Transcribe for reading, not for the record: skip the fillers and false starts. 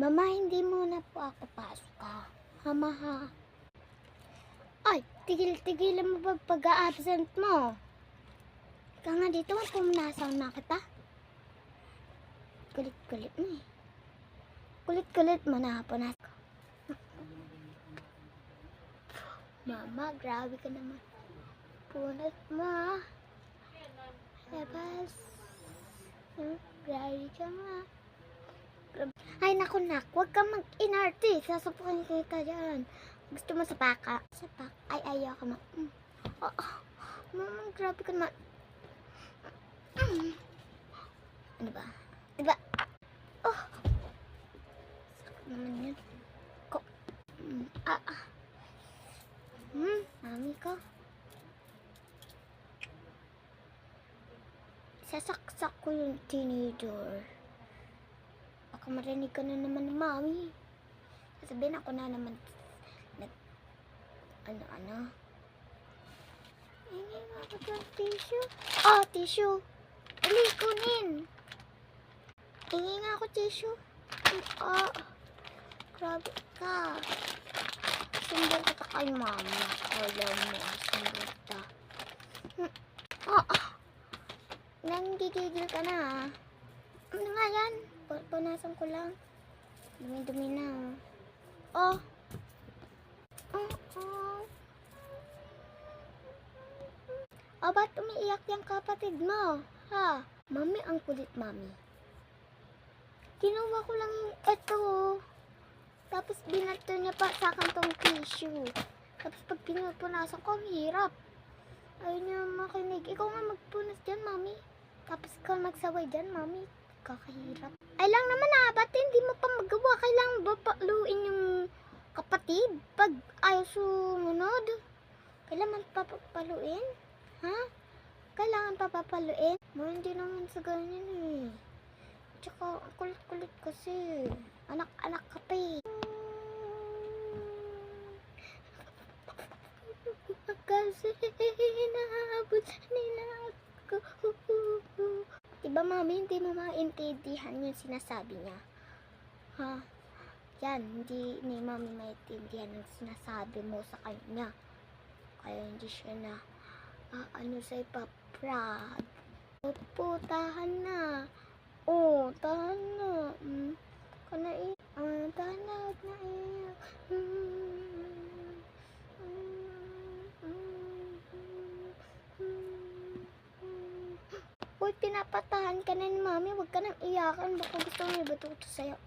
Mama, hindi muna po ako pasok ha. Mama ha. Ay, tigil-tigilan mo ba pag-a-absent mo? Ika nga dito, puminasaw na kita. Kulit-kulit mo eh. Kulit-kulit mo na punas ko. Mama, grabe ka naman. Punat mo ha. Labas. Grabe ka nga. Ay, naku nak, huwag kang mag-inarte. Sasapukin kita dyan. Gusto mo sa paka? Sa paka? Ay, ayaw ka ma. Mama, grabe ka naman. Ano ba? Diba? Oh! Sakit naman yun. Mami ko. Sasaksak ko yung tinidor. Baka marinig ka na naman ng mami. Sasabihin ako na naman ano. Hindi nga ako ng tissue. Tissue. Dali, kunin. Hindi nga ako tissue. Grabe ka. Sundal kita kay mami. Alam mo, sundal kita. Nanggigigil ka na. Ano nga yan? Punasan ko lang. Dumi-dumi na. Ba't umiiyak yung kapatid mo? Ha? Mami, ang kulit mami. Kinuha ko lang yung eto. Tapos binato niya pa sa akin tong tissue. Tapos pag pinupunasan ko, ang hirap. Ayaw niya makinig. Ikaw nga magpunas dyan, mami. Tapos ikaw magsaway dyan, mami. Kakahirap. Ay lang naman ba't hindi mo pa magawa? Kailangan ba paluin yung kapatid? Pag ayaw sumunod? Kailangan papaluin? Ha? Kailangan papaluin? Hindi naman sa ganyan eh. Tsaka kulit-kulit kasi. Anak-anak ka pa eh. Kasi naabot nila ako. Diba mami, hindi mo maintindihan yung sinasabi niya? Ha? Yan, hindi ni mami maintindihan yung sinasabi mo sa kanya. Kaya hindi siya na sa'yo pa-proud. Tahan na. Tahan na. Tahan na, huwag na iyak. Uy, pinapatahan ka na ni mami. Huwag ka nang iyakan. Baka gusto mo ibato ito sa'yo.